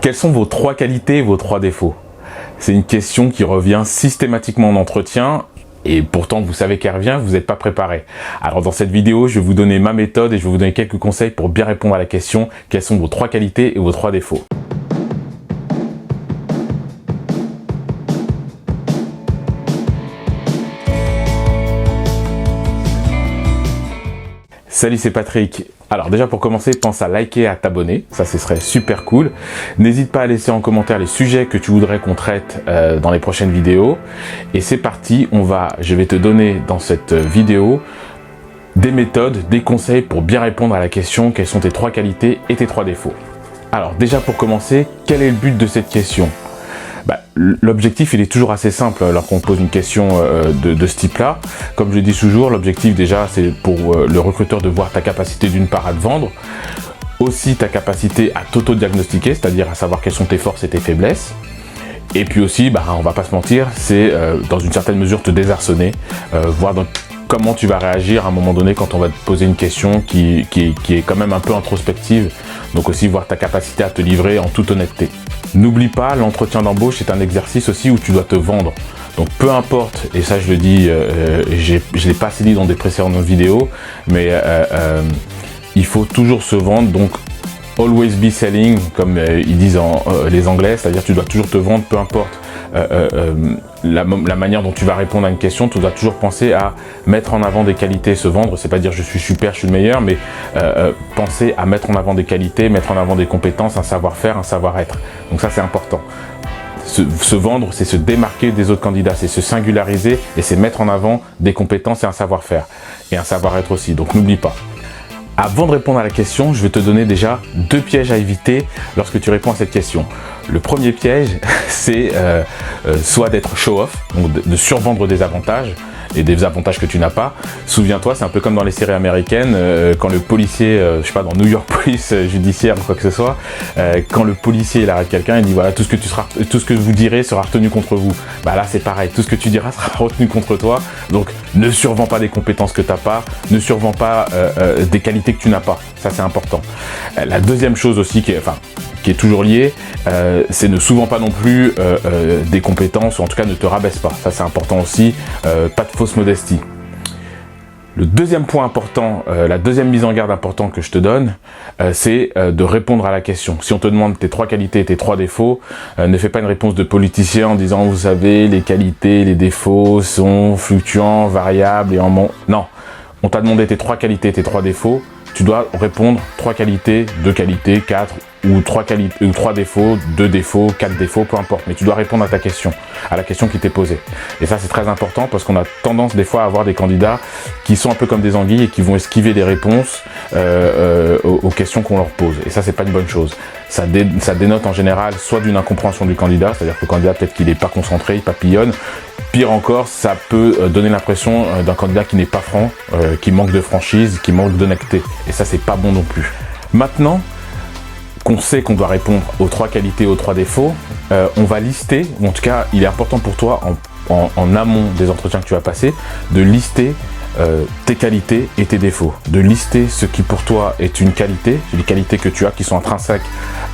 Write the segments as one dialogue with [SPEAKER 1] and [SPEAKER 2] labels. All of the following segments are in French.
[SPEAKER 1] Quelles sont vos 3 qualités et vos 3 défauts? C'est une question qui revient systématiquement en entretien et pourtant vous savez qu'elle revient, vous n'êtes pas préparé. Alors dans cette vidéo, je vais vous donner ma méthode et je vais vous donner quelques conseils pour bien répondre à la question quelles sont vos 3 qualités et vos 3 défauts. Salut, c'est Patrick. Alors déjà pour commencer, pense à liker et à t'abonner, ça ce serait super cool. N'hésite pas à laisser en commentaire les sujets que tu voudrais qu'on traite dans les prochaines vidéos. Et c'est parti, je vais te donner dans cette vidéo des méthodes, des conseils pour bien répondre à la question quelles sont tes 3 qualités et tes 3 défauts. Alors déjà pour commencer, quel est le but de cette question? L'objectif il est toujours assez simple lorsqu'on pose une question de ce type là. Comme je dis toujours, l'objectif déjà c'est pour le recruteur de voir ta capacité d'une part à te vendre, aussi ta capacité à t'auto-diagnostiquer, c'est-à-dire à savoir quelles sont tes forces et tes faiblesses. Et puis aussi, on va pas se mentir, c'est dans une certaine mesure te désarçonner, voir comment tu vas réagir à un moment donné quand on va te poser une question qui est quand même un peu introspective. Donc aussi voir ta capacité à te livrer en toute honnêteté. N'oublie pas, l'entretien d'embauche est un exercice aussi où tu dois te vendre. Donc peu importe, et ça je le dis, je l'ai pas assez dit dans des précédentes vidéos, mais il faut toujours se vendre, donc always be selling, comme ils disent les Anglais, c'est-à-dire tu dois toujours te vendre, peu importe la manière dont tu vas répondre à une question, tu dois toujours penser à mettre en avant des qualités, se vendre, c'est pas dire je suis super, je suis le meilleur, mais penser à mettre en avant des qualités, mettre en avant des compétences, un savoir-faire, un savoir-être. Donc ça c'est important. Se vendre, c'est se démarquer des autres candidats, c'est se singulariser et c'est mettre en avant des compétences et un savoir-faire. Et un savoir-être aussi, donc n'oublie pas. Avant de répondre à la question, je vais te donner déjà 2 pièges à éviter lorsque tu réponds à cette question. Le premier piège, c'est soit d'être show-off, donc de survendre des avantages et des avantages que tu n'as pas. Souviens-toi, c'est un peu comme dans les séries américaines, quand le policier, je sais pas, dans New York Police judiciaire ou quoi que ce soit, quand le policier il arrête quelqu'un, il dit voilà, tout ce que vous direz sera retenu contre vous. Là c'est pareil, tout ce que tu diras sera retenu contre toi. Donc ne survends pas des compétences que tu n'as pas, ne survends pas des qualités que tu n'as pas. Ça c'est important. La deuxième chose aussi qui est toujours liée, c'est ne souvent pas non plus des compétences, ou en tout cas ne te rabaisse pas. Ça c'est important aussi, pas de fausse modestie. Le deuxième point important, la deuxième mise en garde importante que je te donne, c'est de répondre à la question. Si on te demande tes 3 qualités et tes 3 défauts, ne fais pas une réponse de politicien en disant vous savez les qualités, les défauts sont fluctuants, variables et non, on t'a demandé tes 3 qualités, tes 3 défauts, tu dois répondre 3 qualités, 2 qualités, 4 ou 3 qualités ou 3 défauts, 2 défauts, 4 défauts, peu importe, mais tu dois répondre à ta question, à la question qui t'est posée. Et ça c'est très important parce qu'on a tendance des fois à avoir des candidats qui sont un peu comme des anguilles et qui vont esquiver des réponses aux questions qu'on leur pose. Et ça c'est pas une bonne chose. Ça dénote en général soit d'une incompréhension du candidat, c'est-à-dire que le candidat peut-être qu'il n'est pas concentré, il papillonne. Pire encore, ça peut donner l'impression d'un candidat qui n'est pas franc, qui manque de franchise, qui manque d'honnêteté. Et ça c'est pas bon non plus. Maintenant qu'on sait qu'on doit répondre aux 3 qualités, aux 3 défauts, on va lister, ou en tout cas il est important pour toi en amont des entretiens que tu vas passer, de lister tes qualités et tes défauts, de lister ce qui pour toi est une qualité, les qualités que tu as qui sont intrinsèques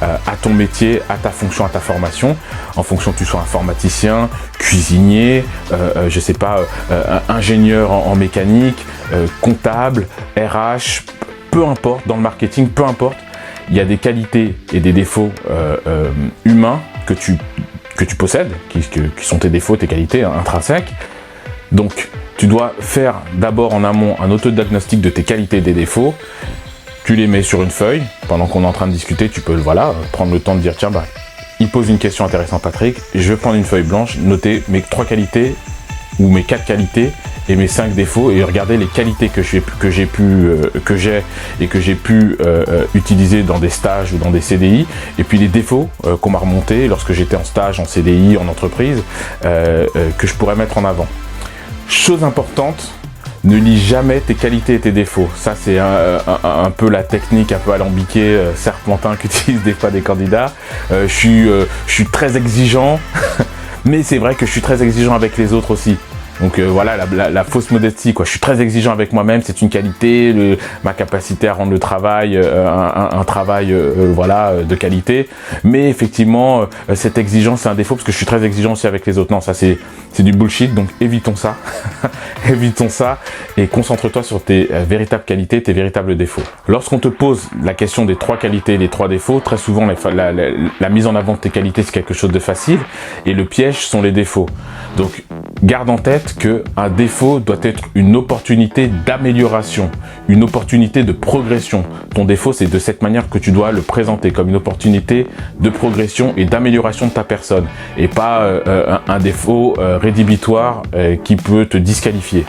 [SPEAKER 1] à ton métier, à ta fonction, à ta formation, en fonction que tu sois informaticien, cuisinier, je sais pas, ingénieur en mécanique, comptable, RH, peu importe, dans le marketing, peu importe, il y a des qualités et des défauts humains que tu possèdes, qui sont tes défauts, tes qualités intrinsèques. Donc, tu dois faire d'abord en amont un autodiagnostic de tes qualités et des défauts. Tu les mets sur une feuille. Pendant qu'on est en train de discuter, tu peux prendre le temps de dire tiens, il pose une question intéressante Patrick, je vais prendre une feuille blanche, noter mes 3 qualités ou mes 4 qualités et mes 5 défauts et regarder les qualités que j'ai pu utiliser dans des stages ou dans des CDI et puis les défauts qu'on m'a remontés lorsque j'étais en stage, en CDI, en entreprise, que je pourrais mettre en avant. Chose importante, ne lis jamais tes qualités et tes défauts. Ça c'est un peu la technique un peu alambiquée, serpentin qu'utilisent des fois des candidats. Je suis très exigeant, mais c'est vrai que je suis très exigeant avec les autres aussi. Donc voilà, la fausse modestie, quoi. Je suis très exigeant avec moi-même, c'est une qualité, ma capacité à rendre le travail, un travail voilà, de qualité. Mais effectivement, cette exigence, c'est un défaut, parce que je suis très exigeant aussi avec les autres. Non, ça c'est du bullshit, donc évitons ça. Évitons ça et concentre-toi sur tes véritables qualités, tes véritables défauts. Lorsqu'on te pose la question des 3 qualités et des 3 défauts, très souvent la mise en avant de tes qualités, c'est quelque chose de facile, et le piège sont les défauts. Donc garde en tête qu'un défaut doit être une opportunité d'amélioration, une opportunité de progression. Ton défaut, c'est de cette manière que tu dois le présenter, comme une opportunité de progression et d'amélioration de ta personne, et pas un défaut rédhibitoire qui peut te disqualifier.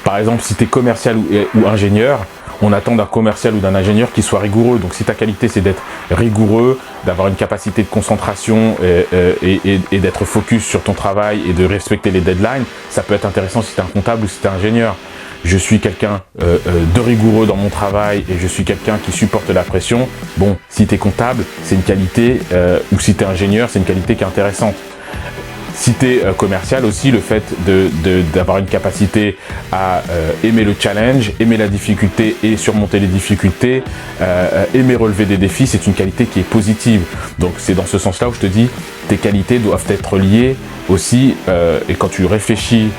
[SPEAKER 1] Par exemple, si tu es commercial ou ingénieur, on attend d'un commercial ou d'un ingénieur qui soit rigoureux. Donc si ta qualité c'est d'être rigoureux, d'avoir une capacité de concentration et d'être focus sur ton travail et de respecter les deadlines, ça peut être intéressant si tu es un comptable ou si tu es ingénieur. Je suis quelqu'un de rigoureux dans mon travail et je suis quelqu'un qui supporte la pression. Bon, si tu es comptable, c'est une qualité, ou si tu es ingénieur, c'est une qualité qui est intéressante. Si tu es commercial aussi, le fait d'avoir une capacité à aimer le challenge, aimer la difficulté et surmonter les difficultés, aimer relever des défis, c'est une qualité qui est positive. Donc c'est dans ce sens-là où je te dis, tes qualités doivent être liées aussi, et quand tu réfléchis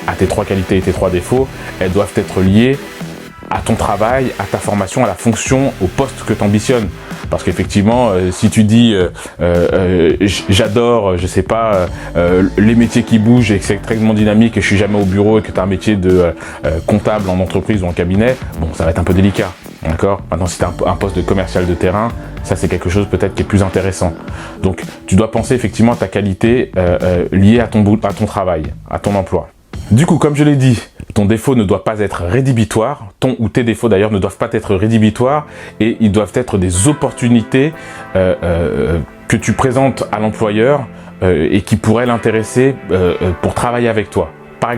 [SPEAKER 1] à tes 3 qualités et tes 3 défauts, elles doivent être liées à ton travail, à ta formation, à la fonction, au poste que tu ambitionnes. Parce qu'effectivement, si tu dis j'adore, je sais pas, les métiers qui bougent et que c'est extrêmement dynamique et je suis jamais au bureau et que tu as un métier de comptable en entreprise ou en cabinet, bon, ça va être un peu délicat. D'accord ? Maintenant, si tu as un poste de commercial de terrain, ça c'est quelque chose peut-être qui est plus intéressant. Donc, tu dois penser effectivement à ta qualité liée à ton travail, à ton emploi. Du coup, comme je l'ai dit, ton défaut ne doit pas être rédhibitoire, ton ou tes défauts d'ailleurs ne doivent pas être rédhibitoires et ils doivent être des opportunités que tu présentes à l'employeur et qui pourraient l'intéresser pour travailler avec toi. Par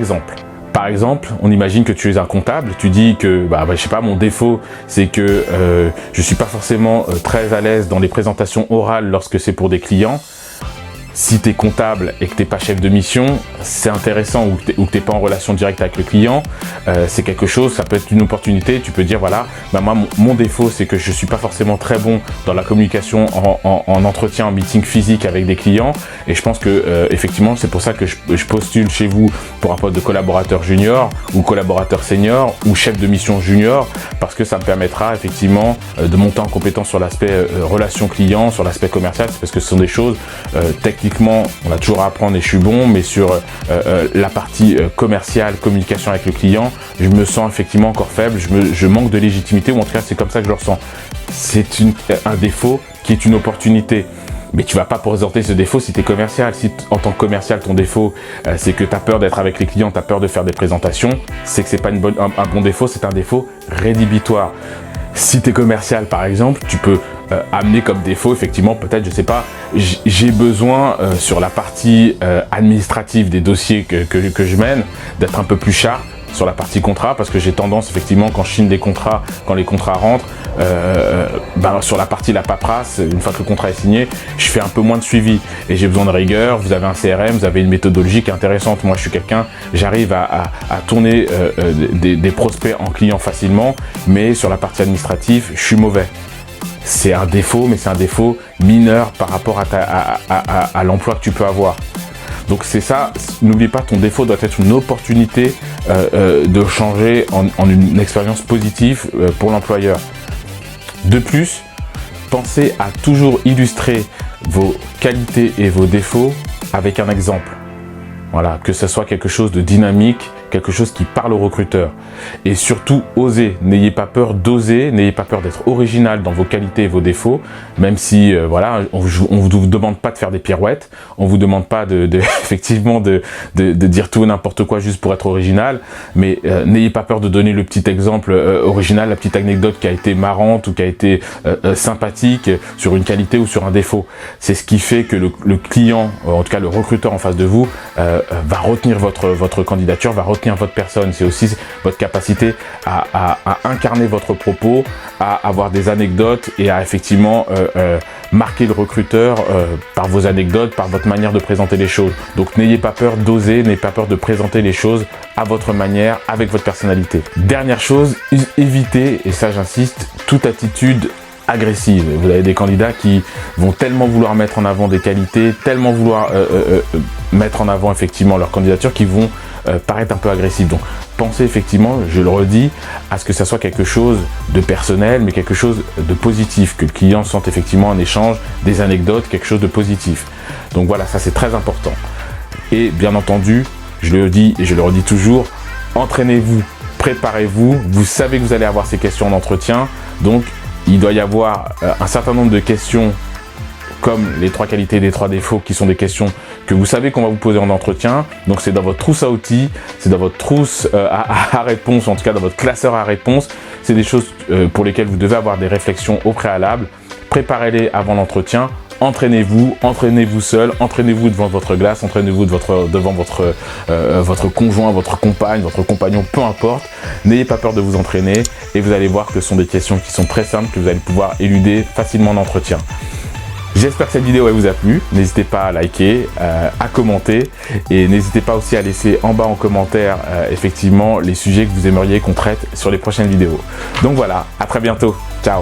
[SPEAKER 1] exemple, on imagine que tu es un comptable, tu dis que, je sais pas, mon défaut, c'est que je suis pas forcément très à l'aise dans les présentations orales lorsque c'est pour des clients. Si tu es comptable et que tu n'es pas chef de mission, c'est intéressant, ou que tu n'es pas en relation directe avec le client, c'est quelque chose, ça peut être une opportunité. Tu peux dire, voilà, moi, mon défaut, c'est que je ne suis pas forcément très bon dans la communication en entretien, en meeting physique avec des clients. Et je pense que, effectivement, c'est pour ça que je postule chez vous pour un poste de collaborateur junior ou collaborateur senior ou chef de mission junior, parce que ça me permettra effectivement de monter en compétence sur l'aspect relation client, sur l'aspect commercial, parce que ce sont des choses techniquement, on a toujours à apprendre et je suis bon, mais sur la partie commerciale, communication avec le client, je me sens effectivement encore faible, je manque de légitimité, ou en tout cas c'est comme ça que je le ressens. C'est un défaut qui est une opportunité. Mais tu vas pas présenter ce défaut si tu es commercial. Si en tant que commercial, ton défaut, c'est que tu as peur d'être avec les clients, tu as peur de faire des présentations, c'est que c'est pas un bon défaut, c'est un défaut rédhibitoire. Si tu es commercial, par exemple, tu peux amener comme défaut, effectivement, peut-être, je sais pas, j'ai besoin sur la partie administrative des dossiers que je mène, d'être un peu plus sharp sur la partie contrat, parce que j'ai tendance, effectivement, quand je signe des contrats, quand les contrats rentrent, sur la partie la paperasse, une fois que le contrat est signé, je fais un peu moins de suivi et j'ai besoin de rigueur. Vous avez un CRM, vous avez une méthodologie qui est intéressante. Moi, je suis quelqu'un, j'arrive à tourner des prospects en clients facilement, mais sur la partie administrative, je suis mauvais. C'est un défaut, mais c'est un défaut mineur par rapport à l'emploi que tu peux avoir. Donc c'est ça, n'oublie pas, ton défaut doit être une opportunité de changer en une expérience positive pour l'employeur. De plus, pensez à toujours illustrer vos qualités et vos défauts avec un exemple. Voilà, que ce soit quelque chose de dynamique, quelque chose qui parle au recruteur. Et surtout, osez. N'ayez pas peur d'oser, n'ayez pas peur d'être original dans vos qualités et vos défauts, même si, on vous demande pas de faire des pirouettes, on vous demande pas effectivement de dire tout et n'importe quoi juste pour être original, mais n'ayez pas peur de donner le petit exemple original, la petite anecdote qui a été marrante ou qui a été sympathique sur une qualité ou sur un défaut. C'est ce qui fait que le client, en tout cas le recruteur en face de vous, va retenir votre candidature, va retenir entretenir votre personne, c'est aussi votre capacité à incarner votre propos, à avoir des anecdotes et à effectivement marquer le recruteur par vos anecdotes, par votre manière de présenter les choses. Donc n'ayez pas peur d'oser, n'ayez pas peur de présenter les choses à votre manière, avec votre personnalité. Dernière chose, évitez, et ça j'insiste, toute attitude agressive. Vous avez des candidats qui vont tellement vouloir mettre en avant des qualités, tellement vouloir mettre en avant effectivement leur candidature, qui vont paraître un peu agressifs. Donc pensez effectivement, je le redis, à ce que ça soit quelque chose de personnel, mais quelque chose de positif, que le client sente effectivement un échange, des anecdotes, quelque chose de positif. Donc voilà, ça c'est très important. Et bien entendu, je le dis et je le redis toujours, entraînez-vous, préparez-vous, vous savez que vous allez avoir ces questions en entretien, donc il doit y avoir un certain nombre de questions comme les 3 qualités, les 3 défauts, qui sont des questions que vous savez qu'on va vous poser en entretien. Donc c'est dans votre trousse à outils, c'est dans votre trousse à réponse, en tout cas dans votre classeur à réponse. C'est des choses pour lesquelles vous devez avoir des réflexions au préalable. Préparez-les avant l'entretien. Entraînez-vous seul, entraînez-vous devant votre glace, entraînez-vous devant votre conjoint, votre compagne, votre compagnon, peu importe. N'ayez pas peur de vous entraîner et vous allez voir que ce sont des questions qui sont très simples, que vous allez pouvoir éluder facilement en entretien. J'espère que cette vidéo vous a plu. N'hésitez pas à liker, à commenter et n'hésitez pas aussi à laisser en bas en commentaire effectivement les sujets que vous aimeriez qu'on traite sur les prochaines vidéos. Donc voilà, à très bientôt. Ciao.